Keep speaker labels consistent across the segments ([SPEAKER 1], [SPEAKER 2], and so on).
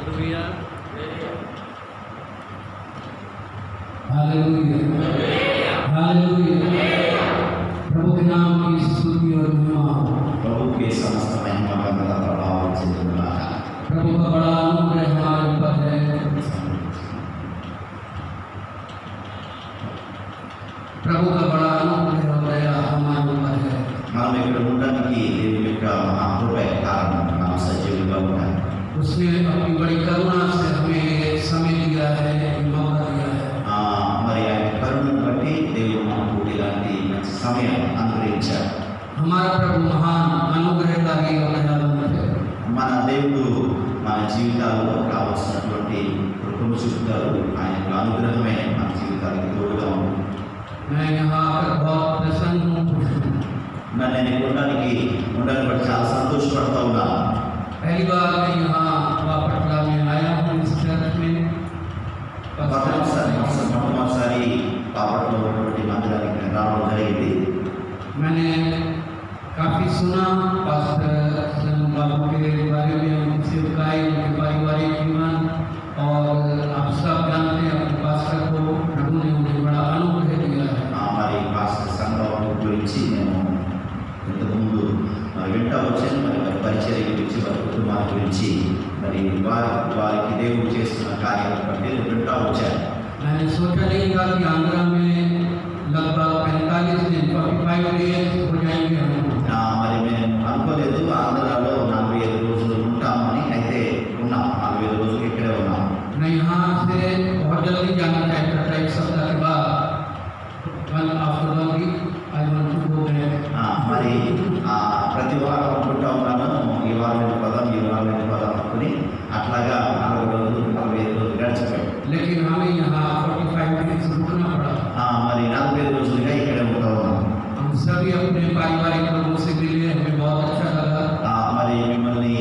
[SPEAKER 1] Hallelujah
[SPEAKER 2] hallelujah hallelujah. प्रभु के नाम की स्तुति और महिमा।
[SPEAKER 3] प्रभु के समस्त महिमा का प्रभाव चिंतन है।
[SPEAKER 2] प्रभु का बड़ा अनुग्रह हमारे ऊपर है। प्रभु का बड़ा अनुग्रह और दया हमारे ऊपर है।
[SPEAKER 3] మనం ఇక్కడ ఉండడానికి దేవుని యొక్క మహాకృప కారణం మనం సజీవంగా ఉన్నాం।
[SPEAKER 2] उसने अपनी बड़ी करुणा से हमें समय दिया है, मौका दिया है।
[SPEAKER 3] మరి ఆయన కరుణను బట్టి దేవుడు మనకు ఇలాంటి మంచి సమయం అనుగ్రహించారు।
[SPEAKER 2] हमारा प्रभु महान अनुग्रहकारी और दयालु है।
[SPEAKER 3] మన దేవుడు మన జీవితాల్లో కావాల్సినటువంటి కృపను చూపుతారు। ఆయన యొక్క అనుగ్రహమే మన జీవితానికి తోడుగా ఉంది।
[SPEAKER 2] मैं यहाँ आकर बहुत प्रसन्न हूँ।
[SPEAKER 3] నేను ఇక్కడ ఉండడానికి బట్టి చాలా సంతోషపడతా ఉన్నాను।
[SPEAKER 2] पहली बार मैं यहाँ वापटला में आया हूँ इस चर्च में।
[SPEAKER 3] మొట్టమొదటిసారి బాపట్లో ఉన్నటువంటి మందిరానికి రావడం జరిగింది।
[SPEAKER 2] मैंने काफ़ी सुना पास्टर बाबू के बारे में, उनकी सेवकाई, उनके पारिवारिक जीवन, और आप सब जानते हैं अपने पास्टर को प्रभु ने उन्हें बड़ा अनुग्रह दिया है।
[SPEAKER 3] మరి పాస్టర్ సంఘం గురించి నేను ఇంతకుముందు వింటా వచ్చాను। మరి పరిచర్య గురించి వారి కుటుంబాల గురించి మరి వారికి దేవుడు చేస్తున్న కార్యాలను బట్టి నేను వింటా వచ్చాను।
[SPEAKER 2] मैंने सोचा नहीं था कि आंध्रा में लगभग 45 दिन 45 डेज हो जाएंगे हम।
[SPEAKER 3] మరి మేము అనుకోలేదు ఆంధ్రాలో 45 రోజులు ఉంటామని। అయితే ఉన్నాం, 45 రోజులు ఇక్కడే ఉన్నాం।
[SPEAKER 2] मैं यहाँ से बहुत जल्दी जाना चाहता था, एक सप्ताह के बाद
[SPEAKER 3] మరి ప్రతి వారం అనుకుంటా ఉన్నాను, ఈ వారం పదం ఈ వారం పదం అనుకుని అట్లాగా 40 రోజులు 45 రోజులు గడిచిపోయాయి।
[SPEAKER 2] लेकिन हमें यहाँ 45 डेज रुकना पड़ा।
[SPEAKER 3] మరి 45 రోజులుగా ఇక్కడే ఉంటా ఉన్నాం।
[SPEAKER 2] हम सभी अपने पारिवारिक लोगों से मिले, हमें बहुत अच्छा लगा।
[SPEAKER 3] మరి మిమ్మల్ని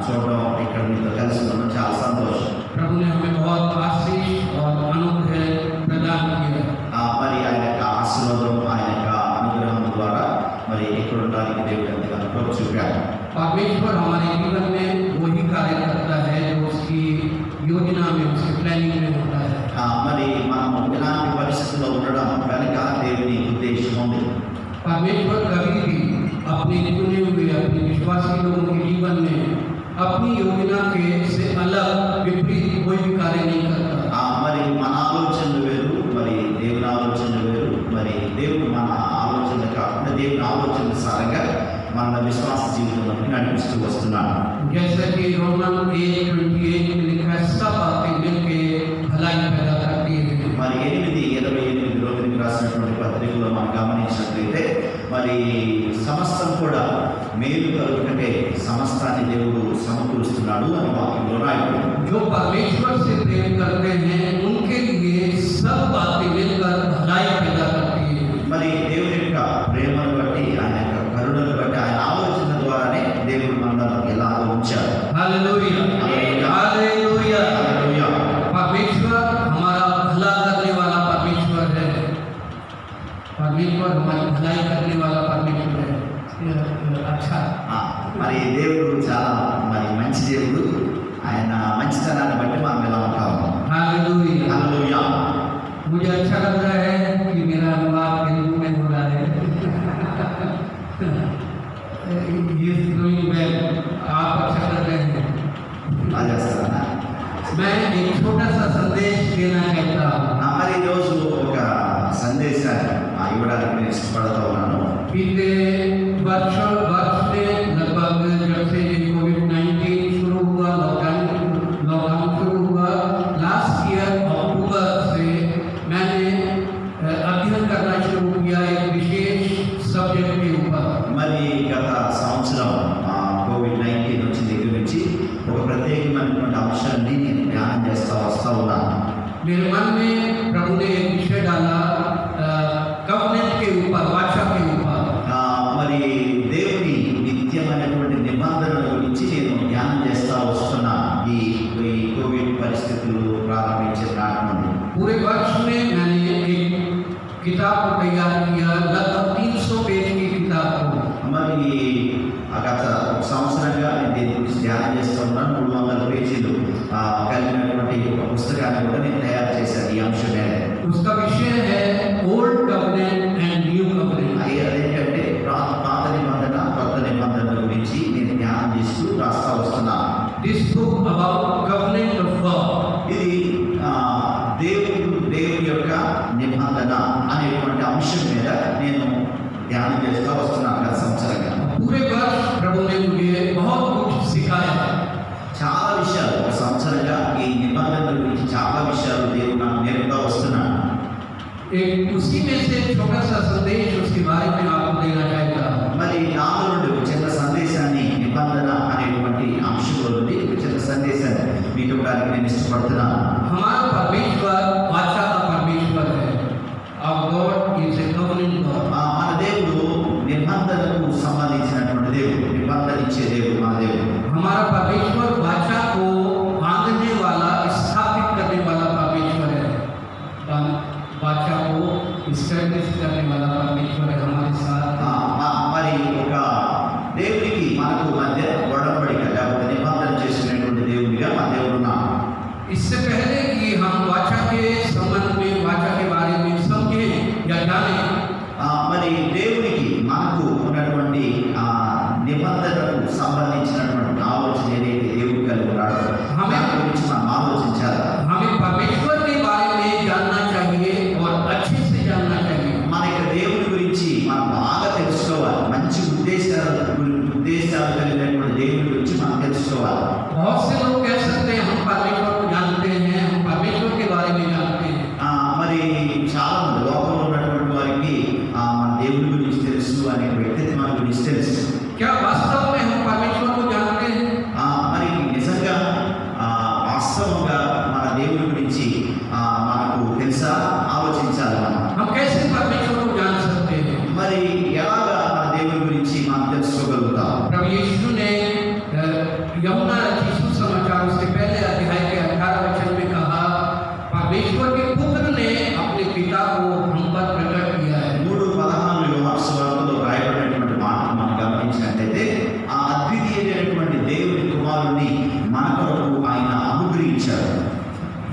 [SPEAKER 3] చూడడం, ఇక్కడ మీతో కలిసి ఉండడం చాలా సంతోషం।
[SPEAKER 2] प्रभु ने हमें बहुत आशीष और अनुग्रह प्रदान किया।
[SPEAKER 3] మరి ఆయన యొక్క ఆశీర్వాదం, ఆయన యొక్క అనుగ్రహం ద్వారా మరి ఇక్కడ ఉండడానికి దేవుడు ఎంతగానో కృప చూపాడు।
[SPEAKER 2] परमेश्वर हमारे जीवन में वही कार्य करता है जो उसकी योजना में, उसकी प्लानिंग में होता है।
[SPEAKER 3] మరి మనం ఇలాంటి పరిస్థితుల్లో ఉండడం వెనక దేవుని ఉద్దేశం ఉంది।
[SPEAKER 2] परमेश्वर कभी भी अपने चुने हुए अपने विश्वासी लोगों के जीवन में अपनी योजना के से अलग विपरीत कोई भी कार्य नहीं करता।
[SPEAKER 3] మరి మన ఆలోచనలు వేరు, మరి దేవుని ఆలోచనలు వేరు। మరి దేవుడు మన ఆలోచన కాకుండా దేవుని ఆలోచనానుసారంగా మన విశ్వాస జీవితంలోకి నడిపిస్తూ వస్తున్నాడు।
[SPEAKER 2] जैसे कि रोमन 8:28 में लिखा है, सब बातें मिलके भलाई पैदा करती है।
[SPEAKER 3] మరి 8:28 రాసినటువంటి పత్రికలో మనం గమనించినట్లయితే మరి సమస్తం కూడా మేలు కలుగుటకే సమస్తాన్ని దేవుడు సమకూరుస్తున్నాడు అని వాక్యంలో రాయబడింది।
[SPEAKER 2] जो परमेश्वर से प्रेम करते हैं उनके लिए सब बातें मिलकर भलाई पैदा करती है।
[SPEAKER 3] మరి దేవుని యొక్క ప్రేమను బట్టి, ఆయన యొక్క కరుణను బట్టి, ఆయన ఆలోచన ద్వారానే దేవుడు మనల్ని ఎలా ఉంచాడు।
[SPEAKER 2] हालेलुया हालेलुया
[SPEAKER 3] హల్లెలూయా।
[SPEAKER 2] परमेश्वर हमारा भला करने वाला परमेश्वर है। परमेश्वर हमारी भलाई करने वाला परमेश्वर है। अच्छा,
[SPEAKER 3] మరి దేవుడు చాలా మరి మంచి దేవుడు। ఆయన మంచితనాన్ని బట్టి మనం ఎలా ఉంటాము।
[SPEAKER 2] Hallelujah
[SPEAKER 3] hallelujah.
[SPEAKER 2] मुझे अच्छा लग रहा है कि मेरा अनुवाद तेलुगु में हो रहा है। He is doing well। आप अच्छा कर रहे हैं।
[SPEAKER 3] బాగా చేస్తారా?
[SPEAKER 2] मैं एक छोटा सा संदेश देना चाहता हूँ।
[SPEAKER 3] మరి ఈరోజు ఒక సందేశాన్ని ఇవ్వడానికి నేను ఇష్టపడతా ఉన్నాను।
[SPEAKER 2] बीते वर्ष में लगभग जब से कोविड-19 शुरू हुआ, लॉकडाउन शुरू हुआ, लास्ट ईयर अक्टूबर से मैंने अध्ययन करना शुरू किया एक विशेष सब्जेक्ट के ऊपर।
[SPEAKER 3] మరి గత సంవత్సరం కోవిడ్-19 వచ్చిన దగ్గర నుంచి ఒక ప్రత్యేకమైనటువంటి అంశాన్ని నేను ధ్యానం చేస్తా వస్తా ఉన్నాను।
[SPEAKER 2] मेरे मन में प्रभु ने एक विषय डाला, कवनेंट के ऊपर, वाचा के ऊपर।
[SPEAKER 3] మరి దేవుని నిత్యమైనటువంటి నిబంధనల గురించి నేను ధ్యానం చేస్తా వస్తున్నా ఈ కోవిడ్ పరిస్థితులు ప్రారంభించిన నాటి నుండి।
[SPEAKER 2] पूरे वर्ष में मैंने एक किताब को तैयार किया, लगभग 300 पेज की किताब को।
[SPEAKER 3] మరి గత సంవత్సరంగా నేను దీని గురించి ధ్యానం చేస్తూ ఉన్నాను. 300 పేజీలు కలిగినటువంటి ఒక పుస్తకాన్ని కూడా నేను తయారు చేశాను ఈ అంశం మీద.
[SPEAKER 2] उसका विषय है old covenant and new covenant.
[SPEAKER 3] అదేంటంటే పాత నిబంధన కొత్త నిబంధన గురించి నేను ధ్యానం చేస్తూ రాస్తా వస్తున్నాను.
[SPEAKER 2] This book about covenant of God.
[SPEAKER 3] ఇది దేవుని యొక్క నిబంధన అనేటువంటి అంశం మీద నేను ధ్యానం చేస్తూ వస్తున్నాను గత సంవత్సరంగా.
[SPEAKER 2] पूरे वर्ष प्रभु ने मुझे बहुत कुछ सिखाया।
[SPEAKER 3] చాలా విషయాలు ఒక సంవత్సరంగా ఈ నిబంధనల గురించి చాలా విషయాలు దేవుడు నాకు నేర్పుతూ వస్తున్నాను.
[SPEAKER 2] एक उसी में से छोटा सा संदेश उसके बारे में आपको देना चाहेगा।
[SPEAKER 3] మరి నాలో నుండి ఒక చిన్న సందేశాన్ని నిబంధన అనేటువంటి అంశంలో నుండి ఒక చిన్న సందేశాన్ని మీకు ఇవ్వడానికి నేను ఇష్టపడుతున్నాను.
[SPEAKER 2] हमारा परमेश्वर वाचा का परमेश्वर है। Our God is a covenant God।
[SPEAKER 3] మన దేవుడు నిబంధనకు సంబంధించినటువంటి దేవుడు, నిబంధన ఇచ్చే దేవుడు మన దేవుడు.
[SPEAKER 2] हमारा परमेश्वर वाचा को बांधने वाला, स्थापित करने वाला परमेश्वर है। वाचा को स्टैब्लिश करने वाला परमेश्वर है हमारे साथ।
[SPEAKER 3] మరి ఒక దేవుడికి మనకు మధ్య ఒడంబడిక లేకపోతే నిబంధన చేసినటువంటి దేవుడిగా మన దేవుడు ఉన్నాడు.
[SPEAKER 2] इससे पहले कि हम वाचा के संबंध में, वाचा के बारे में समझें या जानें,
[SPEAKER 3] మరి దేవుడికి మనకు ఉన్నటువంటి నిబంధనకు సంబంధించినటువంటి ఆలోచన ఏదైతే దేవుడు కలిగి ఉన్నాడో దాని గురించి మనం ఆలోచించాలి.
[SPEAKER 2] हमें परमेश्वर के बारे में जानना चाहिए और अच्छे से जानना चाहिए।
[SPEAKER 3] మన యొక్క దేవుడి గురించి మనం బాగా తెలుసుకోవాలి. మంచి ఉద్దేశాలు కలిగినటువంటి దేవుడి గురించి మనం తెలుసుకోవాలి.
[SPEAKER 2] बहुत से लोग कह सकते हैं हम परमेश्वर को जानते हैं, हम परमेश्वर के बारे में जानते हैं।
[SPEAKER 3] మరి చాలా మంది లోకంలో ఉన్నటువంటి వారికి మన దేవుడి గురించి తెలుసు, అనే వ్యక్తిత్వాల గురించి తెలుసు.
[SPEAKER 2] क्या वास्तव में हम परमेश्वर को जानते हैं?
[SPEAKER 3] మరి నిజంగా వాస్తవంగా మన దేవుడి గురించి మనకు తెలుసా? ఆలోచించాలి మనం.
[SPEAKER 2] हम कैसे परमेश्वर को जान सकते हैं?
[SPEAKER 3] మరి ఎలాగా మన దేవుడి గురించి మనం తెలుసుకోగలుగుతాం?
[SPEAKER 2] प्रभु यीशु ने यूहन्ना रचित सुसमाचार उसके पहले अध्याय के 18 वचन में कहा, परमेश्वर के पुत्र ने अपने पिता को हम पर प्रकट किया है।
[SPEAKER 3] 3:14 యోహాను సువార్తలో రాయబడినటువంటి మాటను మనం గమనించినట్లయితే ఆ అద్వితీయమైనటువంటి దేవుని కుమారుని మన కొరకు ఆయన అనుగ్రహించారు.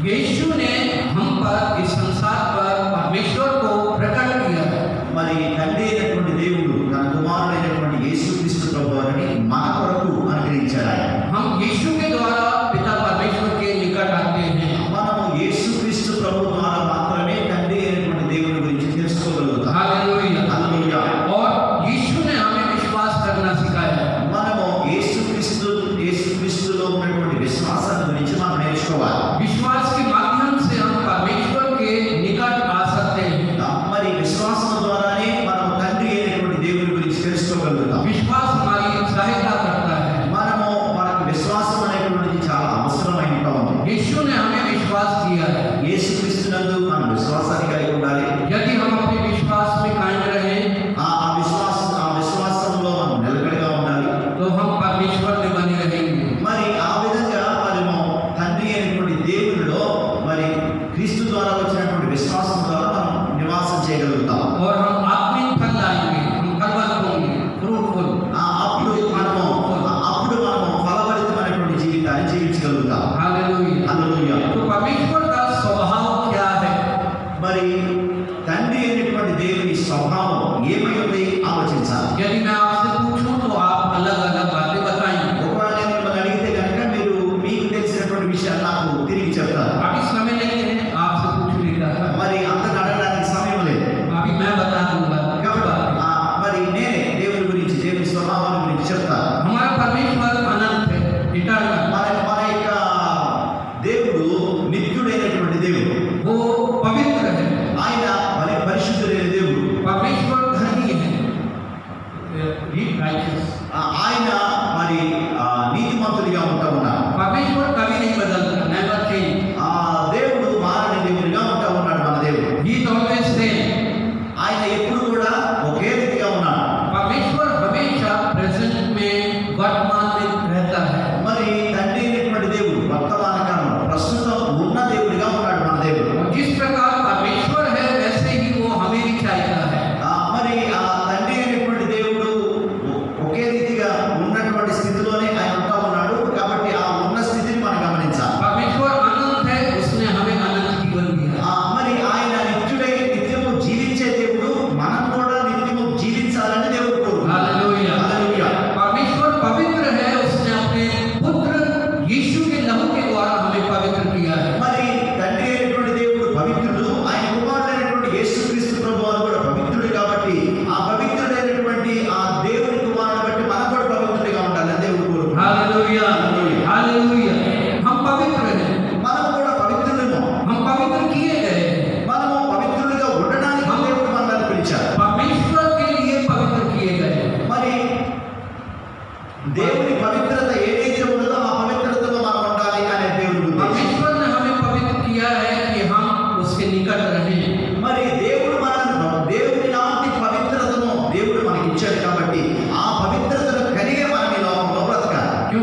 [SPEAKER 2] यीशु ने हम पर इस संसार पर परमेश्वर को प्रकट किया है।
[SPEAKER 3] మరి తండ్రి అయినటువంటి దేవుడు తన కుమారుడైనటువంటి యేసుక్రీస్తు ప్రభువుని మన కొరకు అనుగ్రహించాడు. ఆయన
[SPEAKER 2] हम यीशु के द्वारा पिता परमेश्वर के निकट आते हैं।
[SPEAKER 3] మనము యేసుక్రీస్తు ప్రభు ద్వారా మాత్రమే తండ్రి అయినటువంటి దేవుని గురించి తెలుసుకోగలుగుతాం.
[SPEAKER 2] हालेलुया।
[SPEAKER 3] హల్లెలూయా.
[SPEAKER 2] और यीशु ने हमें विश्वास करना सिखाया है।
[SPEAKER 3] మనము యేసుక్రీస్తులో ఉన్నటువంటి విశ్వాసాన్ని గురించి మనం నేర్చుకోవాలి.
[SPEAKER 2] विश्वास के माध्यम से हम परमेश्वर के निकट आ सकते हैं।
[SPEAKER 3] మరి విశ్వాసం ద్వారానే మనం తండ్రి అయినటువంటి దేవుని గురించి తెలుసుకోగలుగుతాం.
[SPEAKER 2] विश्वास हमारी सहायता करता है।
[SPEAKER 3] మనకు విశ్వాసం అనేటువంటిది చాలా అవసరమైన ఉంది.
[SPEAKER 2] यीशु ने हमें विश्वास किया है।
[SPEAKER 3] యేసుక్రీస్తునందు మనం విశ్వాసాన్ని కలిగి ఉండాలి.
[SPEAKER 2] यदि हम अपने विश्वास में कायम रहे
[SPEAKER 3] ఆ విశ్వాసంలో మనం నిలకడగా ఉండాలి.
[SPEAKER 2] तो हम परमेश्वर में बने रहेंगे।
[SPEAKER 3] మరి ఆ విధంగా మనము తండ్రి అయినటువంటి దేవునిలో మరి క్రీస్తు ద్వారా వచ్చినటువంటి విశ్వాసం ద్వారా మనం నివాసం చేయగలుగుతాం.
[SPEAKER 2] और हम आत्मिक फल लाएंगे, हम फलवंत होंगे, फ्रूटफुल।
[SPEAKER 3] అప్పుడు మనము ఫలభరితమైనటువంటి జీవితాన్ని జీవించగలుగుతాం.
[SPEAKER 2] हालेलुया।
[SPEAKER 3] హల్లెలూయా.
[SPEAKER 2] तो परमेश्वर का स्वभाव क्या है?
[SPEAKER 3] మరి తండ్రి అయినటువంటి దేవుని స్వభావం ఏమై ఉంది ఆలోచించాలి.
[SPEAKER 2] यदि मैं आपसे पूछूं तो आप अलग अलग बातें बताएंगे।
[SPEAKER 3] ఒకవేళ నేను మిమ్మల్ని అడిగితే కనుక మీరు మీకు తెలిసినటువంటి విషయాలు నాకు తిరిగి చెప్తారు.
[SPEAKER 2] अभी समय नहीं है आपसे पूछने का।
[SPEAKER 3] మరి అంత అడగడానికి సమయం లేదు.
[SPEAKER 2] अभी मैं बता दूंगा।
[SPEAKER 3] మరి నేనే దేవుని గురించి, దేవుని స్వభావాల గురించి చెప్తాను.
[SPEAKER 2] हमारा परमेश्वर अनंत है, इटर्नल।
[SPEAKER 3] మన యొక్క దేవుడు నిత్యుడైనటువంటి దేవుడు.
[SPEAKER 2] वो पवित्र है।
[SPEAKER 3] ఆయన పరిశుద్ధుడైన దేవుడు.
[SPEAKER 2] परमेश्वर धर्मी है, righteous।
[SPEAKER 3] ఆయన మరి నీతిమంతుడిగా ఉంటా ఉన్నారు.
[SPEAKER 2] परमेश्वर कभी नहीं बदलता, never change।
[SPEAKER 3] దేవుడు మారని దేవుడిగా ఉంటా ఉన్నాడు మన దేవుడు.
[SPEAKER 2] He is always same।
[SPEAKER 3] ఆయన ఎప్పుడు కూడా ఒకే రీతిగా ఉన్నాడు.
[SPEAKER 2] परमेश्वर हमेशा प्रेजेंट में, वर्तमान में रहता है।
[SPEAKER 3] మరి తండ్రి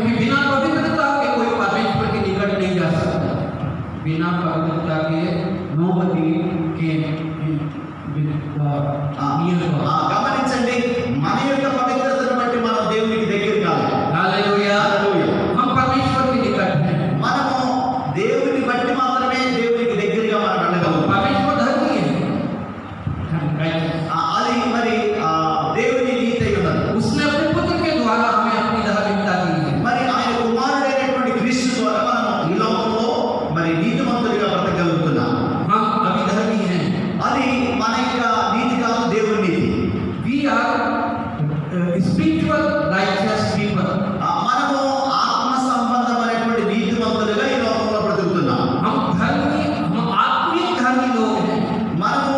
[SPEAKER 2] क्योंकि बिना पवित्रता के कोई परमेश्वर के निकट नहीं जा सकता। बिना पवित्रता के nobody can near God.
[SPEAKER 3] గమనించండి, మన యొక్క పవిత్రతను బట్టి మనం దేవునికి దగ్గర కాదు.
[SPEAKER 2] हालेलुया। हम परमेश्वर के निकट हैं।
[SPEAKER 3] మనము దేవుని బట్టి మాత్రమే దేవునికి దగ్గరగా మనం వెళ్ళగలం.
[SPEAKER 2] परमेश्वर धर्मी है।
[SPEAKER 3] అది మరి దేవుని నీతి అయి ఉన్నది.
[SPEAKER 2] उसने अपने पुत्र के द्वारा हमें अपनी धार्मिकता दी है।
[SPEAKER 3] మరి ఆయన కుమారుడైనటువంటి క్రీస్తు ద్వారా మనం ఈ లోకంలో మరి నీతిమంతులుగా బ్రతకగలుగుతున్నాం.
[SPEAKER 2] हम अभी धर्मी हैं।
[SPEAKER 3] అది మన యొక్క నీతి కాదు, దేవుని నీతి.
[SPEAKER 2] We are spiritual righteous people.
[SPEAKER 3] మనము ఆత్మ సంబంధమైనటువంటి నీతిమంతులుగా ఈ లోకంలో బ్రతుకుతున్నాం.
[SPEAKER 2] हम आत्मिक धर्मी लोग हैं।
[SPEAKER 3] మనము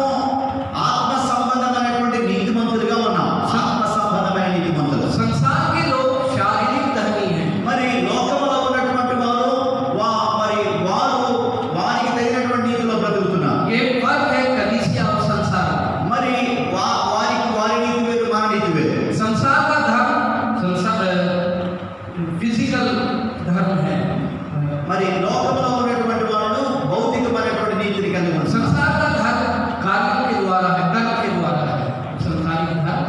[SPEAKER 3] ఆత్మ సంబంధమైనటువంటి నీతిమంతులుగా ఉన్నాం. ఆత్మ సంబంధమైన నీతిమంతులు.
[SPEAKER 2] संसार के लोग शारीरिक धर्मी हैं।
[SPEAKER 3] మరి లోకంలో ఉన్నటువంటి వారు వారికి తగినటువంటి నీతిలో బ్రతుకుతున్నారు.
[SPEAKER 2] ये फर्क है कलीसिया और संसार।
[SPEAKER 3] మరి వారి నీతి వేరు, మన నీతి వేరు.
[SPEAKER 2] संसार का धर्म फिजिकल धर्म है।
[SPEAKER 3] మరి లోకంలో ఉన్నటువంటి వాళ్ళు భౌతికమైనటువంటి నీతిని కలిగి ఉన్నారు.
[SPEAKER 2] संसार का धर्म कार्य के द्वारा है, कर्म के द्वारा है। संसारिक धर्म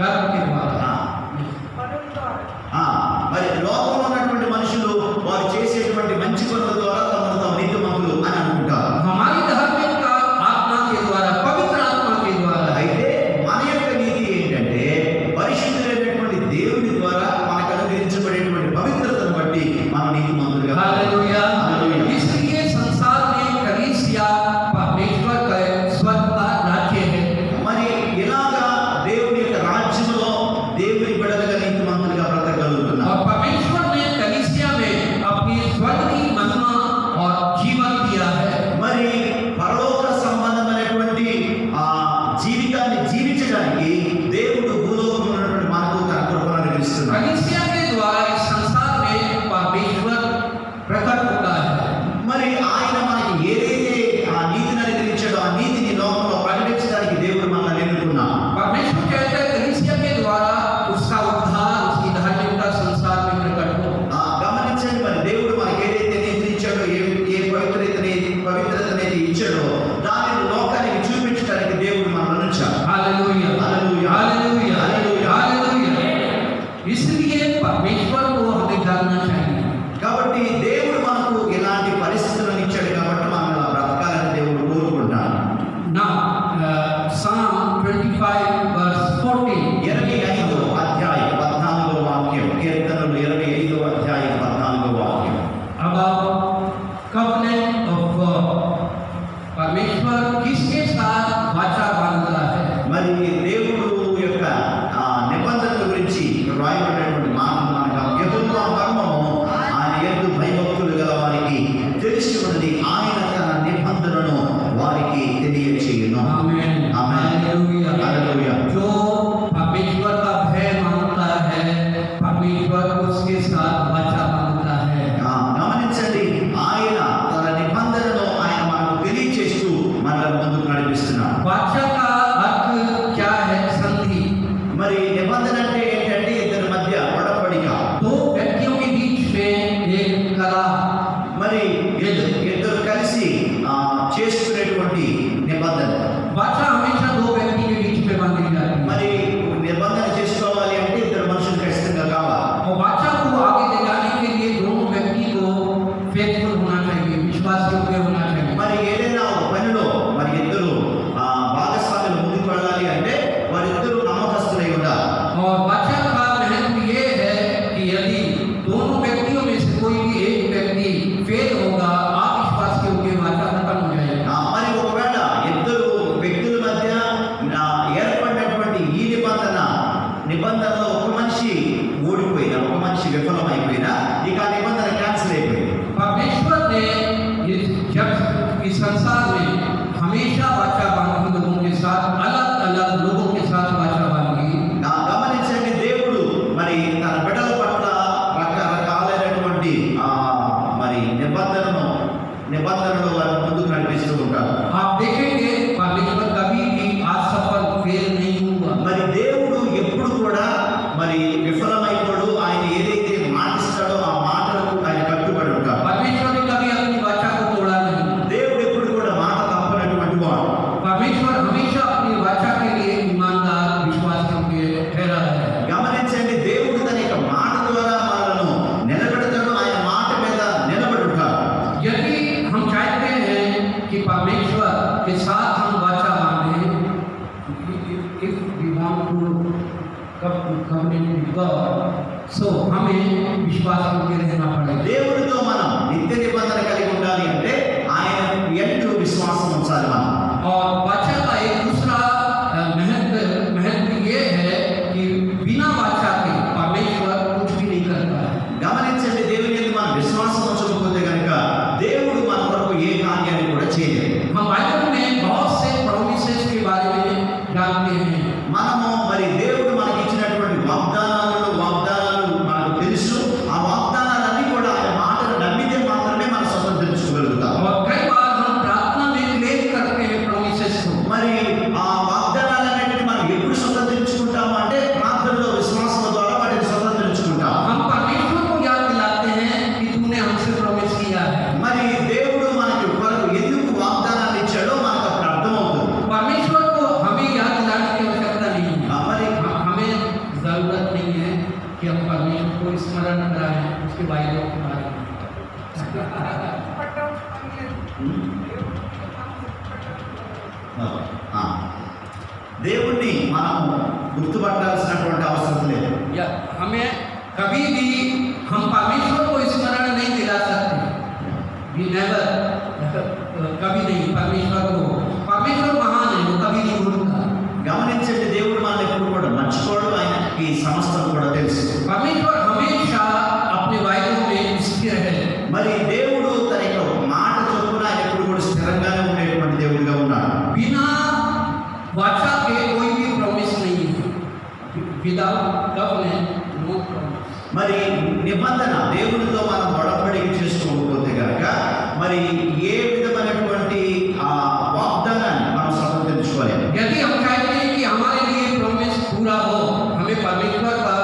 [SPEAKER 2] कर्म के द्वारा है।
[SPEAKER 3] మరి లోకంలో ఉన్నటువంటి మనుషులు వారు చేసేటువంటి మంచి పనుల ద్వారా తమను తాము నీతిమంతులు అని అనుకుంటారు.
[SPEAKER 2] हमारी धार्मिकता आत्मा के द्वारा, पवित्र आत्मा के द्वारा है।
[SPEAKER 3] అయితే మన యొక్క నీతి ఏంటంటే పరిశుద్ధులైనటువంటి దేవుని ద్వారా మనకు అనుగ్రహించబడేటువంటి పవిత్రతను బట్టి మనం నీతిమంతులుగా.
[SPEAKER 2] हालेलुया।
[SPEAKER 3] हालेलुया।
[SPEAKER 2] इसलिए संसार में कलीसिया परमेश्वर का स्वर्ग का राज्य है।
[SPEAKER 3] మరి ఇలాగా దేవుని యొక్క రాజ్యంలో దేవుని బిడ్డలుగా నీతిమంతులుగా బ్రతకగలుగుతున్నారు.
[SPEAKER 2] और परमेश्वर ने कलीसिया में अपनी स्वर्ग की महिमा और जीवन दिया है।
[SPEAKER 3] మరి పరలోక సంబంధమైనటువంటి జీవితాన్ని జీవించడానికి దేవుడు భూలోకంలో ఉన్నటువంటి మనకు తన కృపను అనుగ్రహిస్తున్నాడు.
[SPEAKER 2] कलीसिया के द्वारा इस संसार में परमेश्वर प्रकट होता है।
[SPEAKER 3] మరి ఆయన మనకి ఏదైతే ఆ నీతిని అనుగ్రహించాడో ఆ నీతిని లోకంలో ప్రకటించడానికి దేవుడు మనల్ని ఎన్నుకున్నాడు.
[SPEAKER 2] परमेश्वर कहते हैं कलीसिया के द्वारा उसका उद्धार, उसकी धार्मिकता संसार में प्रकट हो।
[SPEAKER 3] గమనించండి, మరి దేవుడు మనకి ఏదైతే నీతిని ఇచ్చాడో, ఏ పవిత్రతనైతే ఇచ్చాడో దానిని లోకానికి చూపించడానికి దేవుడు మనల్ని ఉంచాడు.
[SPEAKER 2] Hallelujah.
[SPEAKER 3] Hallelujah.
[SPEAKER 2] Hallelujah.
[SPEAKER 3] Hallelujah.
[SPEAKER 2] Hallelujah. इसलिए परमेश्वर को हमें जानना चाहिए।
[SPEAKER 3] కాబట్టి దేవుడు మనకు ఇలాంటి పరిస్థితులను ఇచ్చాడు కాబట్టి మనం ఇలా బ్రతకాలని దేవుడు కోరుకుంటాడు.
[SPEAKER 2] Now, Psalm 25 verse 14.
[SPEAKER 3] 25వ అధ్యాయం 14వ వాక్యం. కీర్తనలు 25వ అధ్యాయం 14వ వాక్యం.
[SPEAKER 2] About covenant of God. परमेश्वर किसके साथ वाचा बांधता है?
[SPEAKER 3] మరి దేవుడు యొక్క నిబంధనల గురించి రాయబడినటువంటి మాటలు మనకు యెహోవా మర్మము ఆయన యందు భయభక్తులు గల వారికి తెలిసి ఉన్నది. ఆయన తన నిబంధనను వారికి తెలియచేయును.
[SPEAKER 2] आमीन।
[SPEAKER 3] आमीन।
[SPEAKER 2] हालेलुया।
[SPEAKER 3] हालेलुया।
[SPEAKER 2] जो परमेश्वर का भय मानता है, परमेश्वर उसके साथ वाचा बांधता है।
[SPEAKER 3] గమనించండి, ఆయన తన నిబంధనను ఆయన మనకు తెలియచేస్తూ మనల్ని ముందుకు నడిపిస్తున్నాడు.
[SPEAKER 2] वाचा का अर्थ क्या है? संधि।
[SPEAKER 3] మరి నిబంధన అంటే ఏంటంటే ఇద్దరి మధ్య ఒడంబడిక.
[SPEAKER 2] दो व्यक्तियों के बीच में एक करार।
[SPEAKER 3] మరి ఇద్దరు కలిసి చేసుకునేటువంటి నిబంధన.
[SPEAKER 2] वाचा हमेशा दो व्यक्ति के बीच में बांधी जाती है।
[SPEAKER 3] మరి నిబంధన చేసుకోవాలి అంటే ఇద్దరు మనుషులు ఖచ్చితంగా కావాలి.
[SPEAKER 2] और वाचा को आगे ले जाने के लिए दोनों व्यक्ति को फेथफुल होना चाहिए, विश्वास योग्य होना चाहिए।
[SPEAKER 3] మరి ఏదైనా ఒక పనిలో మరి ఇద్దరు భాగస్వాములు ముందుకు వెళ్ళాలి అంటే వారిద్దరూ నమ్మకస్తులై ఉండాలి.
[SPEAKER 2] और वाचा का महत्व ये है कि यदि दोनों व्यक्तियों में से कोई भी एक व्यक्ति फेल होगा, अविश्वास योग्य वाचा खत्म हो जाएगा।
[SPEAKER 3] మరి ఒకవేళ ఇద్దరు వ్యక్తుల మధ్య ఏర్పడినటువంటి ఈ నిబంధనలో ఒక మనిషి ఓడిపోయినా, ఒక మనిషి విఫలమైపోయినా ఇక ఆ నిబంధన క్యాన్సిల్ అయిపోయింది.
[SPEAKER 2] परमेश्वर ने जब इस संसार में हमेशा वाचा बांधी लोगों के साथ, अलग अलग लोगों के साथ वाचा बांधी।
[SPEAKER 3] గమనించండి, దేవుడు మరి తన బిడ్డల పట్ల రకరకాలైనటువంటి మరి నిబంధనలు వారి ముందుకు నడిపిస్తూ ఉంటారు.
[SPEAKER 2] आप देखेंगे परमेश्वर कभी भी असफल फेल नहीं हुआ।
[SPEAKER 3] మరి దేవుడు ఎప్పుడు కూడా మరి విఫలమైపోడు,
[SPEAKER 2] covenant with God. So हमें विश्वास करके रहना पड़ेगा.
[SPEAKER 3] దేవుడితో మనం నిత్య నిబంధన కలిగి ఉండాలి అంటే ఆయన ఎందు విశ్వాసం ఉంచాలి మనం.
[SPEAKER 2] और वाचा का एक दूसरा महत्व ये है कि बिना वाचा के परमेश्वर कुछ भी नहीं करता है.
[SPEAKER 3] గమనించండి, దేవుని యందు మనం విశ్వాసం ఉంచకపోతే కనుక దేవుడు మన కొరకు ఏ కార్యాన్ని కూడా చేయలేడు.
[SPEAKER 2] हम बाइबल में बहुत से प्रोमिसेस के बारे में जानते हैं.
[SPEAKER 3] మనము మరి దేవుడు మనకి ఇచ్చినటువంటి వాగ్దానాలు మనకు తెలుసు. ఆ వాగ్దానాలన్నీ కూడా ఆయన మాటలు నమ్మితే మాత్రమే మనం స్వతంత్రించుకోగలుగుతాం.
[SPEAKER 2] और कई बार हम प्रार्थना में क्लेम करते हैं प्रोमिसेस को.
[SPEAKER 3] మరి ఆ వాగ్దానాలన్నిటిని మనం ఎప్పుడు స్వతంత్రించుకుంటాము అంటే ప్రార్థనలో విశ్వాసం ద్వారా వాటిని స్వతంత్రించుకుంటాం.
[SPEAKER 2] हम परमेश्वर को याद दिलाते हैं कि तूने हमसे प्रॉमिस किया है.
[SPEAKER 3] మరి దేవుడు మనకి కొరకు ఎందుకు వాగ్దానాలు ఇచ్చాడో మనకు అప్పుడు అర్థమవుతుంది.
[SPEAKER 2] परमेश्वर को हमें याद दिलाने की आवश्यकता नहीं है.
[SPEAKER 3] మరి
[SPEAKER 2] हमें जरूरत नहीं है कि हम परमेश्वर को स्मरण कराएं उसके वायदों के बारे में.
[SPEAKER 3] దేవుణ్ణి మనము గుర్తుపట్టాల్సినటువంటి అవసరం లేదు.
[SPEAKER 2] या हमें कभी भी हम परमेश्वर को स्मरण नहीं दिला सकते. We never कभी नहीं परमेश्वर महान है, वो कभी नहीं भूलता.
[SPEAKER 3] గమనించండి, దేవుడు మనల్ని ఎప్పుడు కూడా మర్చిపోడు. ఆయనకి సమస్తం కూడా తెలుసు.
[SPEAKER 2] परमेश्वर हमेशा अपने वायदों में स्थिर है.
[SPEAKER 3] మరి దేవుడు తన యొక్క మాట చొప్పున ఆయన ఎప్పుడు కూడా స్థిరంగానే ఉండేటువంటి దేవుడిగా ఉన్నాడు.
[SPEAKER 2] बिना वाचा के कोई भी प्रॉमिस नहीं है. Without covenant no promise.
[SPEAKER 3] మరి నిబంధన దేవునితో మనం ఒడంబడిక చేసుకోకపోతే కనుక మరి ఏ విధమైనటువంటి ఆ వాగ్దానాన్ని మనం స్వతంత్రించుకోలేము.
[SPEAKER 2] यदि हम चाहते हैं कि हमारे लिए प्रॉमिस पूरा हो, हमें परमेश्वर का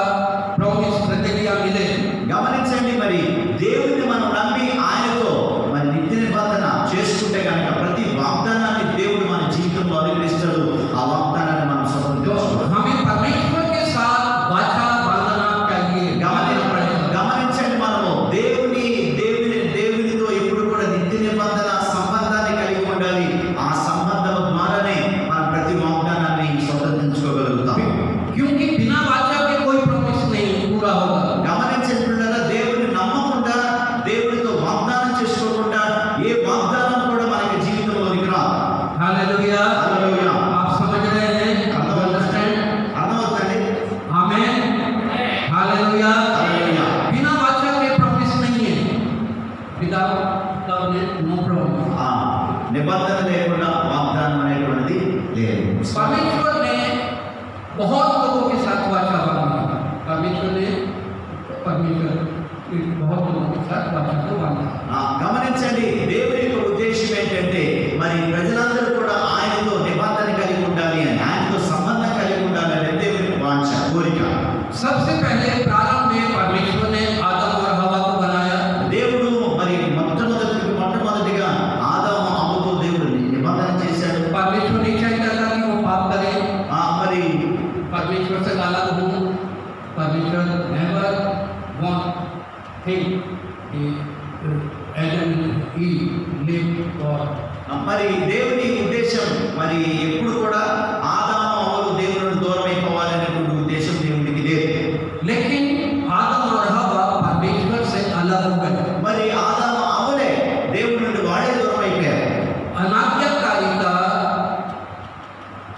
[SPEAKER 2] प्रॉमिस प्रतिज्ञा मिले.
[SPEAKER 3] గమనించండి, మరి దేవుడిని మనం నమ్మి ఆయనతో మరి నిత్య నిబంధన చేసుకుంటే కనుక ప్రతి వాగ్దానాన్ని దేవుడు మన జీవితంలో అనుగ్రహిస్తాడు. ఆ వాగ్దానాన్ని మనం
[SPEAKER 2] तो
[SPEAKER 3] స్వతంత్రించుకోవాలి.
[SPEAKER 2] हमें परमेश्वर के साथ वाचा बांधना चाहिए.
[SPEAKER 3] గమనించండి, మనము దేవునితో ఎప్పుడు కూడా నిత్య నిబంధన సంబంధాన్ని కలిగి ఉండాలి. ఆ సంబంధం ద్వారానే మనం ప్రతి వాగ్దానాన్ని స్వతంత్రించుకోగలుగుతాం.
[SPEAKER 2] क्योंकि बिना वाचा के कोई प्रॉमिस नहीं पूरा होगा.
[SPEAKER 3] గమనించండి పిల్లల, దేవుని నమ్మకుండా దేవునితో వాగ్దానం చేసుకోకుండా ఏ వాగ్దానం కూడా మనకి జీవితంలోనికి రాదు.
[SPEAKER 2] हालेलुया.
[SPEAKER 3] హల్లెలూయా.
[SPEAKER 2] आप समझ रहे हैं? अंडरस्टैंड?
[SPEAKER 3] అర్థమవుతుందండి?
[SPEAKER 2] आमेन. हालेलुया.
[SPEAKER 3] హల్లెలూయా.
[SPEAKER 2] बिना वाचा के प्रॉमिस नहीं है. Without covenant no promise.
[SPEAKER 3] ఆ నిబంధన లేకుండా వాగ్దానం అనేటువంటిది లేదు.
[SPEAKER 2] परमेश्वर ने बहुत लोगों के साथ वाचा बांधा. परमेश्वर ने बहुत लोगों के साथ वाचा को बांधा.
[SPEAKER 3] గమనించండి, దేవుని యొక్క ఉద్దేశం ఏంటంటే మరి ప్రజలందరూ కూడా ఆయనతో నిబంధన కలిగి ఉండాలి అని, ఆయనతో సంబంధం కలిగి ఉండాలి అని దేవుని వాంఛ, కోరిక.
[SPEAKER 2] सबसे पहले प्रारंभ में परमेश्वर ने आदम और हवा को बनाया.
[SPEAKER 3] దేవుడు మరి మొట్టమొదటిగా ఆదాము అవ్వతో దేవుడు నిబంధన చేశాడు.
[SPEAKER 2] परमेश्वर नहीं चाहता था कि वो पाप करे.
[SPEAKER 3] మరి
[SPEAKER 2] परमेश्वर से अलग हूँ. परमेश्वर never want thing Adam Eve live God.
[SPEAKER 3] మరి దేవుని ఉద్దేశం మరి ఎప్పుడు కూడా ఆదాము అవ్వలు దేవుని దూరం అయిపోవాలనేటువంటి ఉద్దేశం దేవునికి లేదు.
[SPEAKER 2] लेकिन आदम और हवा परमेश्वर से अलग हो गए.
[SPEAKER 3] మరి ఆదాము అవ్వలే దేవుడి నుండి వాడే దూరం అయిపోయారు.
[SPEAKER 2] अनाज्ञाकारिता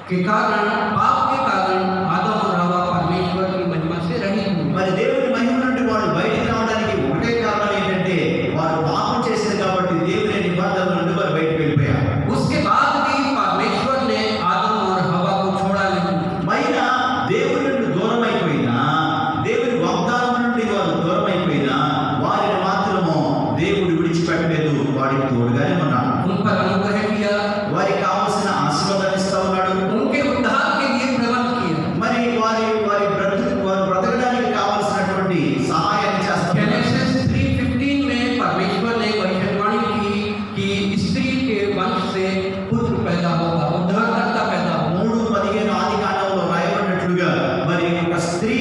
[SPEAKER 2] के कारण, पाप के कारण आदम और हवा परमेश्वर की महिमा से रहित हुए.
[SPEAKER 3] మరి దేవుని మహిమ నుండి వాళ్ళు బయటికి రావడానికి ఒకటే కారణం ఏంటంటే వారు పాపం చేశారు కాబట్టి దేవుని నిబంధనల నుండి వారు బయటకు వెళ్ళిపోయారు.
[SPEAKER 2] उसके बाद भी परमेश्वर ने आदम और हवा को छोड़ा नहीं.
[SPEAKER 3] పైన దేవుని నుండి దూరం అయిపోయినా, దేవుని వాగ్దానం నుండి వారు దూరం అయిపోయినా వారిని మాత్రము దేవుడు విడిచిపెట్టలేదు. వారికి తోడుగానే ఉన్నాడు.
[SPEAKER 2] उन पर अनुग्रह किया.
[SPEAKER 3] వారికి కావాల్సిన ఆశీర్వాదాన్ని ఇస్తా ఉన్నాడు.
[SPEAKER 2] उनके उद्धार के लिए प्रबंध किया.
[SPEAKER 3] మరి వారు బ్రతకడానికి కావాల్సినటువంటి సహాయాన్ని చేస్తారు.
[SPEAKER 2] जेनेसिस 3:15 में परमेश्वर ने भविष्यवाणी की कि स्त्री के वंश से पुत्र पैदा होगा, उद्धारकर्ता पैदा होगा.
[SPEAKER 3] 3:15 ఆది కాండంలో రాయబడినట్లుగా మరి ఒక స్త్రీ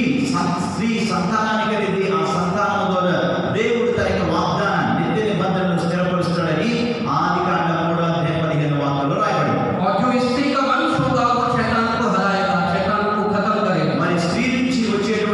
[SPEAKER 3] సంతానానికి అనేది ఆ సంతానం ద్వారా దేవుడు తన యొక్క వాగ్దానాన్ని నిత్య నిబంధనను స్థిరపరుస్తాడని ఆది కాండం 3:15 వాక్యంలో రాయబడింది.
[SPEAKER 2] और जो स्त्री का वंश होगा वो शैतान को हराएगा, शैतान को खत्म करेगा.
[SPEAKER 3] మరి స్త్రీ నుంచి వచ్చేటువంటి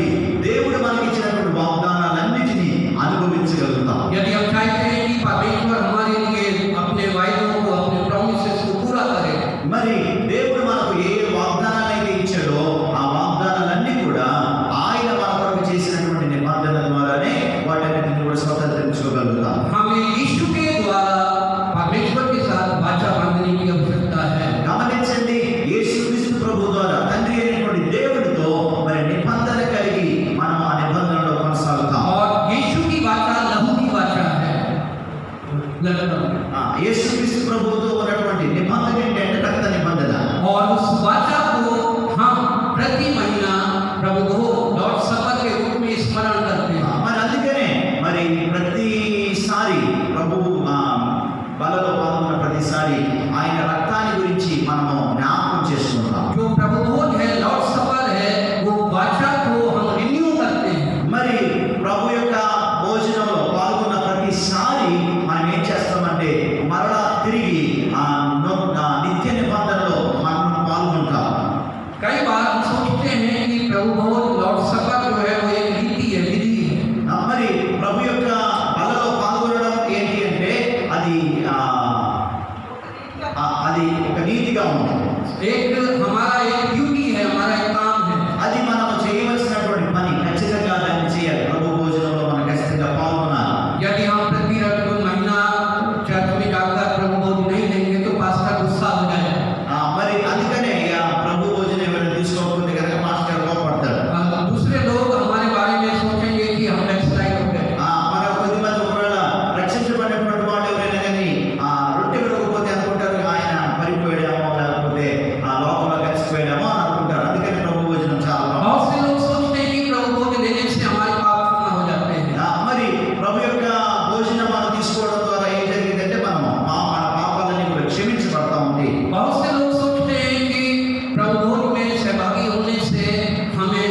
[SPEAKER 3] బట్టి దేవుడు మనకి ఇచ్చినటువంటి వాగ్దానాలన్నిటినీ అనుభవించగలుగుతాం.
[SPEAKER 2] यदि हम चाहते हैं कि परमेश्वर हमारे लिए अपने वायदों को, अपने प्रॉमिसेस को पूरा करे,
[SPEAKER 3] మరి దేవుడు మనకు ఏ వాగ్దానాలు అయితే ఇచ్చాడో ఆ వాగ్దానాలన్నీ కూడా ఆయన మన కొరకు చేసినటువంటి నిబంధన ద్వారానే వాటన్నిటిని కూడా స్వతంత్రించుకోగలుగుతాం.
[SPEAKER 2] हमें यीशु के द्वारा परमेश्वर के साथ वाचा बांधने की आवश्यकता है।
[SPEAKER 3] గమనించండి, యేసుక్రీస్తు ప్రభు ద్వారా తండ్రి అయినటువంటి దేవుడితో మరి నిబంధన కలిగి మనం ఆ నిబంధనలో కొనసాగుతాం.
[SPEAKER 2] और यीशु की वाचा लहू की वाचा है।
[SPEAKER 3] యేసుక్రీస్తు ప్రభువుతో ఉన్నటువంటి నిబంధన ఏంటంటే రక్త నిబంధన.
[SPEAKER 2] और उस वाचा को हम प्रति महीना प्रभु को लॉर्ड सपर के रूप में स्मरण करते हैं।
[SPEAKER 3] మరి అందుకనే మరి ప్రతిసారి ప్రభు బలలో పాల్గొన్న ప్రతిసారి ఆయన రక్తాన్ని గురించి మనము జ్ఞాపకం చేసుకుంటాం.
[SPEAKER 2] जो प्रभु भोज है, लॉर्ड सपर है, वो वाचा को हम रिन्यू करते हैं।
[SPEAKER 3] మరి ప్రభు యొక్క భోజనంలో పాల్గొన్న ప్రతిసారి మనం ఏం చేస్తామంటే మరలా తిరిగి నిత్య నిబంధనలో మనం పాల్గొంటాం.
[SPEAKER 2] कई बार हम सोचते हैं कि प्रभु भोज, लॉर्ड सपर जो है वो एक रीति है, विधि है।
[SPEAKER 3] మరి ప్రభు యొక్క బలలో పాల్గొనడం ఏంటి అంటే అది అది ఒక నీతిగా ఉంటుంది.
[SPEAKER 2] एक हमारा एक ड्यूटी है, हमारा एक काम है।
[SPEAKER 3] అది మనం చేయవలసినటువంటి పని, ఖచ్చితంగా దాన్ని చేయాలి. ప్రభు భోజనంలో మనం ఖచ్చితంగా పాల్గొనాలి.
[SPEAKER 2] यदि हम प्रति महीना चर्च में जाकर प्रभु भोज नहीं लेंगे तो पास्टर गुस्सा हो जाएगा।
[SPEAKER 3] మరి అందుకనే ప్రభు భోజనం ఎవరైనా తీసుకోకపోతే కనుక మాస్టర్ కోపడతాడు.
[SPEAKER 2] दूसरे लोग हमारे बारे में सोचेंगे कि हम बैकस्लाइड हो गए।
[SPEAKER 3] మన కొద్దిమంది ఒకవేళ రక్షించబడినటువంటి వాళ్ళు ఎవరైనా కానీ రొట్టె విడకపోతే అనుకుంటారు ఆయన పరిపోయాడేమో, లేకపోతే లోకంలో కలిసిపోయాడేమో అని అనుకుంటారు. అందుకని ప్రభు భోజనం చాలా
[SPEAKER 2] बहुत से लोग सोचते हैं कि प्रभु भोज लेने से हमारे पाप क्षमा हो जाते हैं।
[SPEAKER 3] మరి ప్రభు యొక్క భోజనం మనం తీసుకోవడం ద్వారా ఏం జరిగిందంటే మన పాపాలన్నీ కూడా క్షమించబడతా ఉంది.
[SPEAKER 2] बहुत से लोग सोचते हैं कि प्रभु भोज में सहभागी होने से हमें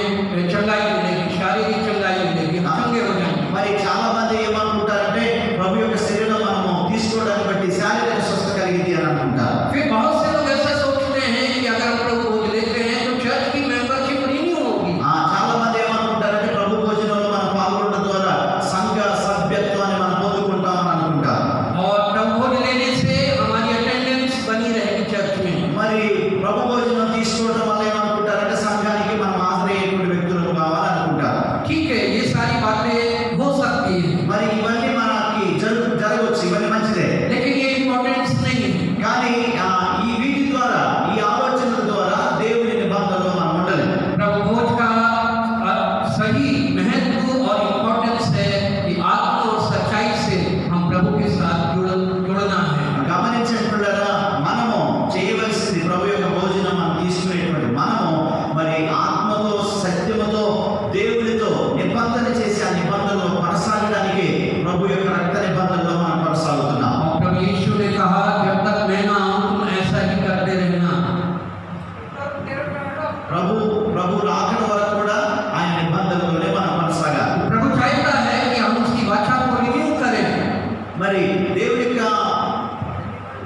[SPEAKER 2] चंगाई मिलेगी, शारीरिक चंगाई मिलेगी, हम चंगे हो जाएंगे।
[SPEAKER 3] మరి చాలా మంది ఏమనుకుంటారంటే ప్రభు యొక్క శరీరం మనము తీసుకోవడాన్ని బట్టి శారీరక స్వస్థ కలిగింది అని అనుకుంటారు.
[SPEAKER 2] फिर बहुत से लोग ऐसा सोचते हैं कि अगर हम प्रभु भोज लेते हैं तो चर्च की मेंबरशिप रिन्यू होगी।
[SPEAKER 3] చాలా మంది ఏమనుకుంటారంటే ప్రభు భోజనంలో మనం పాల్గొనడం ద్వారా సంఘ సభ్యత్వాన్ని మనం పొందుకుంటామని అనుకుంటారు.
[SPEAKER 2] और प्रभु भोज लेने से हमारी अटेंडेंस बनी रहेगी चर्च में।
[SPEAKER 3] మరి ప్రభు భోజనం తీసుకోవడం వల్ల ఏమనుకుంటారంటే సంఘానికి మనం హాజరయ్యేటువంటి వ్యక్తులు కావాలనుకుంటారు.
[SPEAKER 2] ठीक है, ये सारी बातें हो सकती है,
[SPEAKER 3] మరి ఇవన్నీ మనకి జరగవచ్చు, ఇవన్నీ మంచిదే.
[SPEAKER 2] लेकिन ये इम्पोर्टेंस नहीं है।
[SPEAKER 3] కానీ ఈ వీటి ద్వారా, ఈ ఆలోచనల ద్వారా దేవుని నిబంధనలో మనం ఉండలేము.
[SPEAKER 2] प्रभु भोज का सही महत्व और इम्पोर्टेंस है कि आत्मा और सच्चाई से हम प्रभु के साथ जुड़ना है।
[SPEAKER 3] గమనించినట్లుగా మనము చేయవలసింది ప్రభు యొక్క భోజనం మనం తీసుకునేటువంటి మనము మరి ఆత్మతో సత్యముతో దేవునితో నిబంధన చేసి ఆ నిబంధనలో కొనసాగడానికి ప్రభు యొక్క రక్త నిబంధనలో మనం కొనసాగుతున్నాం.
[SPEAKER 2] और प्रभु यीशु ने कहा, जब तक मैं ना आऊं तुम ऐसा ही करते रहना।
[SPEAKER 3] ప్రభు రాకడ వరకు కూడా ఆయన నిబంధనలోనే మనం కొనసాగాలి.
[SPEAKER 2] प्रभु चाहता है कि हम उसकी वाचा को रिन्यू करें,
[SPEAKER 3] మరి దేవుడి యొక్క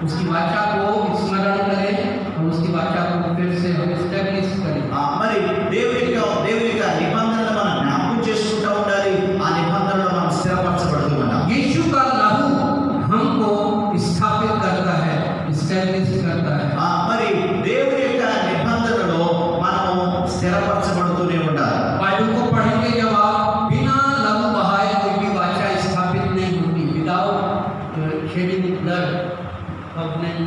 [SPEAKER 2] उसकी वाचा को स्मरण करें और उसकी वाचा को फिर से हम एस्टैब्लिश करें।
[SPEAKER 3] మరి దేవుడి యొక్క నిబంధనలు మనం జ్ఞాపకం చేసుకుంటూ ఉండాలి. ఆ నిబంధనలో మనం స్థిరపరచబడుతూ ఉండాలి.
[SPEAKER 2] यीशु का लहू हमको स्थापित करता है, एस्टैब्लिश करता है।
[SPEAKER 3] మరి దేవుడి యొక్క నిబంధనలో మనము స్థిరపరచబడుతూనే ఉండాలి.
[SPEAKER 2] बाइबल को पढ़ेंगे जब आप, बिना लहू बहाए कोई भी वाचा स्थापित नहीं होती। Without shedding blood covenant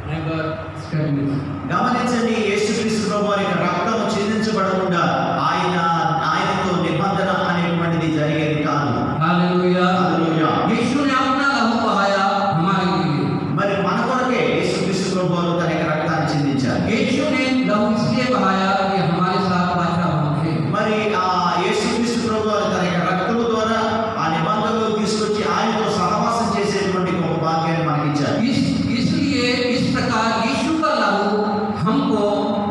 [SPEAKER 2] never established।
[SPEAKER 3] గమనించండి, యేసుక్రీస్తు ప్రభు వారి యొక్క రక్తము చిందించబడకుండా ఆయనతో నిబంధన అనేటువంటిది జరిగేది కాదు.
[SPEAKER 2] हालेलुया,
[SPEAKER 3] హల్లెలూయా.
[SPEAKER 2] यीशु ने अपना लहू बहाया हमारे लिए।
[SPEAKER 3] మరి మన కొరకే యేసుక్రీస్తు ప్రభు వారు తన యొక్క రక్తాన్ని చిందించారు.
[SPEAKER 2] यीशु ने लहू इसलिए बहाया कि हमारे साथ वाचा बांधे।
[SPEAKER 3] మరి ఆ యేసుక్రీస్తు ప్రభు వారు తన యొక్క రక్తము ద్వారా ఆ నిబంధనలు తీసుకొచ్చి ఆయనతో సహవాసం చేసేటువంటి ఒక భాగ్యాన్ని మనకి ఇచ్చారు.
[SPEAKER 2] इसलिए इस प्रकार यीशु का लहू हमको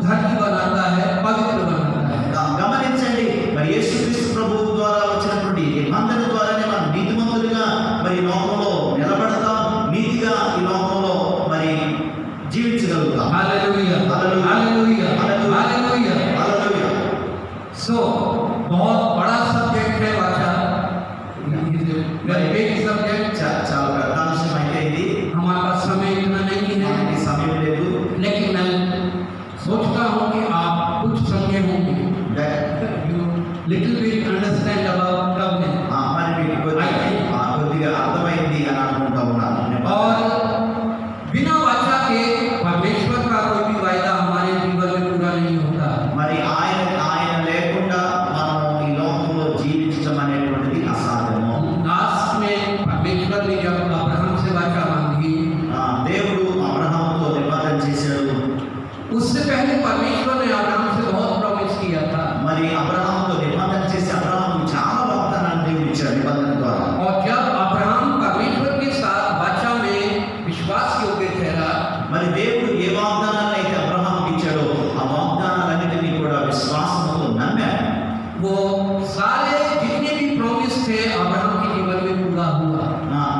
[SPEAKER 2] धर्मी बनाता है, पवित्र बनाता है।
[SPEAKER 3] గమనించండి, మరి యేసుక్రీస్తు ప్రభు ద్వారా వచ్చినటువంటి నిబంధన ద్వారానే మనం నీతిమంతులుగా మరి లోకంలో నిలబడతాం, నీతిగా ఈ లోకంలో మరి జీవించగలుగుతాం.
[SPEAKER 2] Hallelujah,
[SPEAKER 3] hallelujah,
[SPEAKER 2] hallelujah,
[SPEAKER 3] hallelujah,
[SPEAKER 2] hallelujah.
[SPEAKER 3] Hallelujah.
[SPEAKER 2] So बहुत little bit understand about covenant.
[SPEAKER 3] మరి మీకు కొద్దిగా అర్థమైంది అని అనుకుంటా ఉన్నాను.
[SPEAKER 2] और बिना वाचा के परमेश्वर का कोई भी वायदा हमारे जीवन में पूरा नहीं होता.
[SPEAKER 3] మరి ఆయన లేకుండా మనము ఈ లోకంలో జీవించడం అనేటువంటిది అసాధ్యము.
[SPEAKER 2] लास्ट में परमेश्वर ने जब अब्राहम से वाचा बांधी,
[SPEAKER 3] దేవుడు అబ్రహాముతో నిబంధన చేశాడు.
[SPEAKER 2] उससे पहले परमेश्वर ने अब्राहम से बहुत प्रॉमिस किया था.
[SPEAKER 3] మరి అబ్రహాముతో నిబంధన చేసి అబ్రహాము చాలా వాగ్దానాలు దేవుడు ఇచ్చాడు నిబంధన ద్వారా.
[SPEAKER 2] और जब अब्राहम परमेश्वर के साथ वाचा में विश्वास योग्य ठहरा,
[SPEAKER 3] మరి దేవుడు ఏ వాగ్దానాలను అయితే అబ్రహాముకి ఇచ్చాడో ఆ వాగ్దానాలన్నిటినీ కూడా విశ్వాసంతో నమ్మాడు.
[SPEAKER 2] वो सारे जितने भी प्रॉमिस थे अब्राहम के जीवन में पूरा हुआ.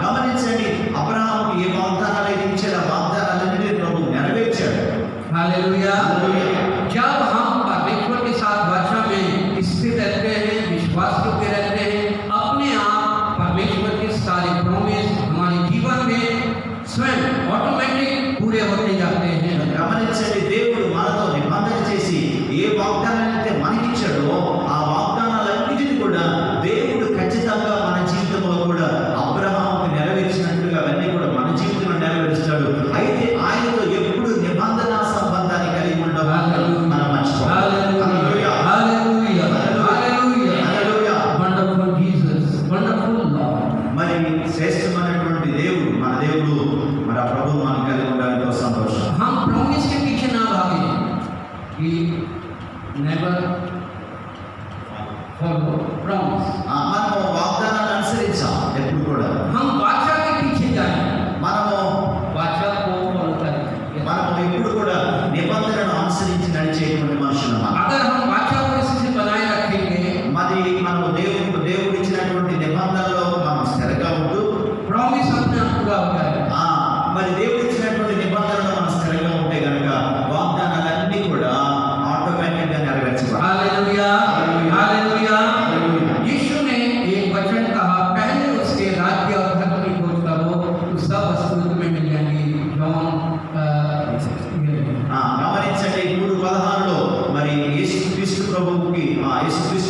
[SPEAKER 3] గమనించండి, అబ్రహాముకి ఏ వాగ్దానాలు అయితే ఇచ్చాడో ఆ వాగ్దానాలన్నిటినీ ప్రభు నెరవేర్చాడు.
[SPEAKER 2] हालेलुया. जब हम परमेश्वर के साथ वाचा में स्थिर रहते हैं, विश्वास योग्य रहते हैं, अपने आप परमेश्वर के सारे प्रॉमिस हमारे जीवन में स्वयं ऑटोमेटिक पूरे होते जाते हैं.
[SPEAKER 3] గమనించండి, దేవుడు మనతో నిబంధన చేసి ఏ వాగ్దానాలు అయితే మనకిచ్చాడో ఆ వాగ్దానాలన్నిటిని కూడా దేవుడు ఖచ్చితంగా మన జీవితంలో కూడా అబ్రహాముకు నెరవేర్చినట్లుగా అవన్నీ కూడా మన జీవితంలో నెరవేరుస్తాడు. అయితే ఆయనతో ఎప్పుడు నిబంధన సంబంధాన్ని కలిగి ఉండవాలని మనం మర్చిపోవాలి.
[SPEAKER 2] Hallelujah. Hallelujah. Hallelujah. Wonderful Jesus, wonderful lord.
[SPEAKER 3] మరి శ్రేష్టమైనటువంటి దేవుడు మన దేవుడు, మరి ఆ ప్రభు మనం కలిగి ఉండడంతో సంతోషం.
[SPEAKER 2] हम प्रॉमिस के पीछे ना भागे. We never follow promise.
[SPEAKER 3] మనము వాగ్దానాన్ని అనుసరించాం ఎప్పుడు కూడా.
[SPEAKER 2] हम वाचा के पीछे जाए,
[SPEAKER 3] మనము
[SPEAKER 2] वाचा को फॉलो करें.
[SPEAKER 3] మనము ఎప్పుడు కూడా నిబంధనను అనుసరించి నడిచేటువంటి మనుషులం.
[SPEAKER 2] अगर हम वाचा को स्थिर बनाए रखेंगे,
[SPEAKER 3] మరి మనము దేవుడు ఇచ్చినటువంటి నిబంధనలో మనం స్థిరంగా ఉంటూ
[SPEAKER 2] प्रॉमिस अपने आप पूरा हो जाएगा.
[SPEAKER 3] మరి దేవుడు ఇచ్చినటువంటి నిబంధనలో మనం స్థిరంగా ఉంటే కనుక వాగ్దానాలన్నీ కూడా ఆటోమేటిక్ గా నెరవేర్చబడతాయి.
[SPEAKER 2] हालेलुया. हालेलुया. यीशु ने एक वचन कहा, पहले उसके राज्य और धर्म की खोज करो तो सब वस्तुएं तुम्हें मिल जाएंगी. जॉन
[SPEAKER 3] గమనించండి, 3:16లో మరి యేసుక్రీస్తు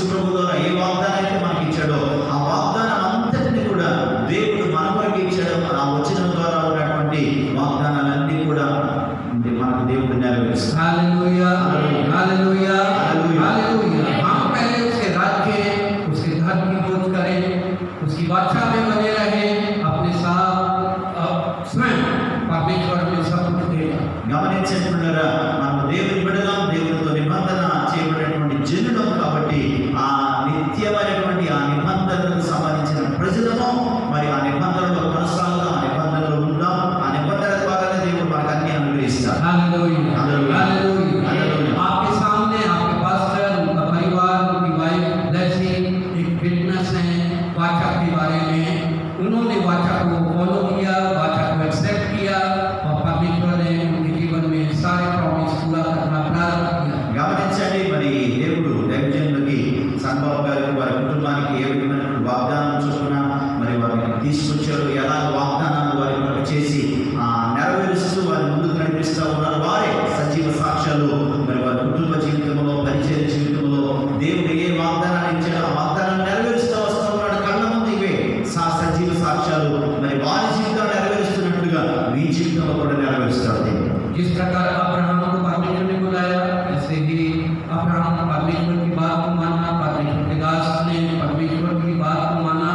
[SPEAKER 3] ప్రభు ద్వారా ఏ వాగ్దానం అయితే మనకి ఇచ్చాడో ఆ వాగ్దానం అంతటిని కూడా దేవుడు మన కొరకు ఇచ్చాడు. ఆ వచనం ద్వారా ఉన్నటువంటి వాగ్దానాలన్నీ కూడా మనకు దేవుడు నెరవేరుస్తాడు.
[SPEAKER 2] हालेलुया. हालेलुया.
[SPEAKER 3] हालेलुया.
[SPEAKER 2] हालेलुया. हम पहले उसके राज्य, उसके धर्म की खोज करें, उसकी वाचा में बने रहें, अपने साथ स्वयं परमेश्वर में सब कुछ देगा.
[SPEAKER 3] గమనించకుండా మనం దేవుని బిడ్డలం, దేవునితో నిబంధన చేయబడినటువంటి జనులం కాబట్టి ఆ నిత్యమైనటువంటి ఆ నిబంధనలకు సంబంధించిన ప్రజలను మరి ఆ నిబంధనలో కొనసాగుదాం, ఆ నిబంధనలో ఉందాం. ఆ నిబంధన ద్వారానే దేవుడు మనకు అన్ని అనుగ్రహిస్తాడు.
[SPEAKER 2] हालेलुया.
[SPEAKER 3] हालेलुया.
[SPEAKER 2] हालेलुया.
[SPEAKER 3] हालेलुया.
[SPEAKER 2] आपके सामने आपके पास्टर, उनका परिवार, उनकी वाइफ ब्लेसिंग एक विटनेस है वाचा के बारे में. उन्होंने वाचा को फॉलो किया, वाचा को एक्सेप्ट किया और परमेश्वर ने उनके जीवन में सारे प्रॉमिस पूरा करना प्रारंभ किया.
[SPEAKER 3] గమనించండి, మరి దేవుడు దైవజనులకి సంభవ్ గారు వారి కుటుంబానికి ఏ విధమైనటువంటి వాగ్దానం చొప్పున మరి వారిని తీసుకొచ్చారు, ఎలా వాగ్దానాలు వారి కొరకు చేసి నెరవేరుస్తూ వారి ముందుకు నడిపిస్తూ ఉన్నారు. వారే సజీవ సాక్ష్యాలు. మరి వారి కుటుంబ జీవితంలో, పరిచయ జీవితంలో దేవుడు ఏ వాగ్దానాలు ఇచ్చాడో ఆ వాగ్దానాలు నెరవేరుస్తూ వస్తూ ఉన్నాడు. కళ్ళ ముందు ఇవే సజీవ సాక్ష్యాలు. మరి వారి జీవితాలు నెరవేరుస్తున్నట్టుగా మీ జీవితంలో కూడా నెరవేరుస్తాడు దేవుడు.
[SPEAKER 2] जिस प्रकार अब्राहम को परमेश्वर ने बुलाया, ऐसे ही अब्राहम परमेश्वर की बात को माना, परमेश्वर के दास ने परमेश्वर की बात को माना,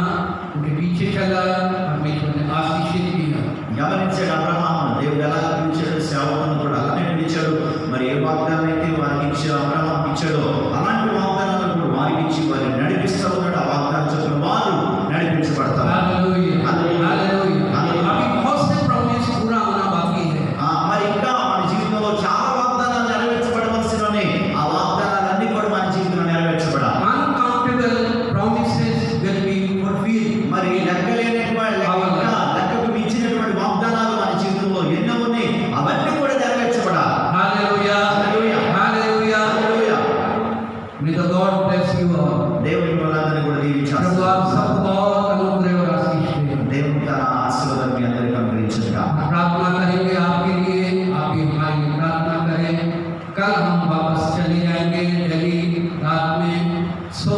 [SPEAKER 2] उनके पीछे चला, परमेश्वर ने आशीषित किया.
[SPEAKER 3] గమనించాడు అబ్రహాము, దేవుడు ఎలా పిలిచాడు, సేవకులను కూడా అలానే పిలిచాడు. మరి ఏ వాగ్దానం అయితే వారికి ఇచ్చాడు, అబ్రహాముకి ఇచ్చాడో అలాంటి వాగ్దానాలను కూడా వారికి ఇచ్చి వారిని నడిపిస్తూ ఉన్నాడు. ఆ వాగ్దానం చొప్పున వారు నడిపించబడతారు.
[SPEAKER 2] हालेलुया. हालेलुया. अभी बहुत से प्रॉमिस पूरा होना बाकी है.
[SPEAKER 3] మరి ఇంకా మన జీవితంలో చాలా వాగ్దానాలు నెరవేర్చబడవలసి ఉన్నాయి. ఆ వాగ్దానాలన్నీ కూడా మన జీవితంలో నెరవేర్చబడాలి.
[SPEAKER 2] Uncountable promises will be fulfilled.
[SPEAKER 3] మరి లెక్కకు మించినటువంటి వాగ్దానాలు మన జీవితంలో ఎన్నో ఉన్నాయి. అవన్నీ కూడా నెరవేర్చబడాలి.
[SPEAKER 2] Hallelujah. Hallelujah.
[SPEAKER 3] Hallelujah.
[SPEAKER 2] May the Lord bless you all.
[SPEAKER 3] దేవుని వాళ్ళందరినీ కూడా దీవించాలి.
[SPEAKER 2] प्रभु आप सबको बहुत अनुग्रह और आशीष दे.
[SPEAKER 3] దేవుని తన ఆశీర్వాదం మీ అందరికీ అనుగ్రహించుగా.
[SPEAKER 2] प्रार्थना करेंगे आपके लिए, आप भी हमारे लिए प्रार्थना करें. कल हम वापस चले जाएंगे दिल्ली रात में सो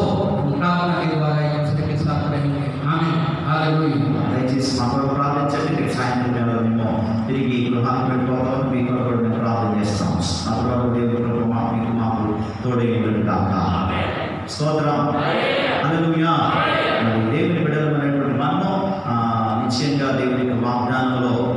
[SPEAKER 2] प्रार्थना के द्वारा एक दूसरे के साथ रहेंगे। आमीन, हालेलुया।
[SPEAKER 3] దయచేసి మా కొరకు ప్రార్థించండి. రేపు సాయంత్రం వేళ మేము తిరిగి గృహానికి వెళ్ళిపోతాం. మీ కొరకు కూడా మేము ప్రార్థన చేస్తాం. ఆ ప్రభు దేవుని కృప మాకు తోడై ఉండును గాక. స్తోత్రం, హల్లెలూయా. మరి దేవుని బిడ్డలమైనటువంటి మనము నిశ్చయంగా దేవుని యొక్క వాగ్దానంలో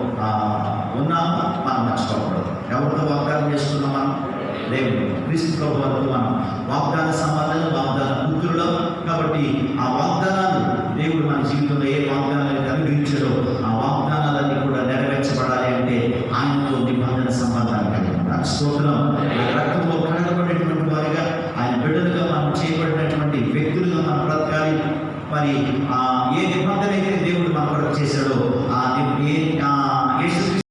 [SPEAKER 3] ఉన్నాము. మనం మర్చిపోకూడదు. ఎవరితో వాగ్దానం చేసుకున్నాం? మనం దేవుడు క్రీస్తు ప్రభు వరకు మనం వాగ్దాన సంబంధాలు, వాగ్దాన పుత్రులం. కాబట్టి ఆ వాగ్దానాలు దేవుడు మన జీవితంలో ఏ వాగ్దానాలు అనుగ్రహించాడో ఆ వాగ్దానాలన్నీ కూడా నెరవేర్చబడాలి అంటే ఆయనతో నిబంధన సంబంధాలు కలిగి ఉండాలి. స్తోత్రం. రక్తంలో కడగబడినటువంటి వారిగా ఆయన బిడ్డలుగా మనం చేయబడినటువంటి వ్యక్తులుగా మనం బ్రతకాలి. మరి ఏ నిబంధన అయితే దేవుడు మన కొరకు చేశాడో యేసు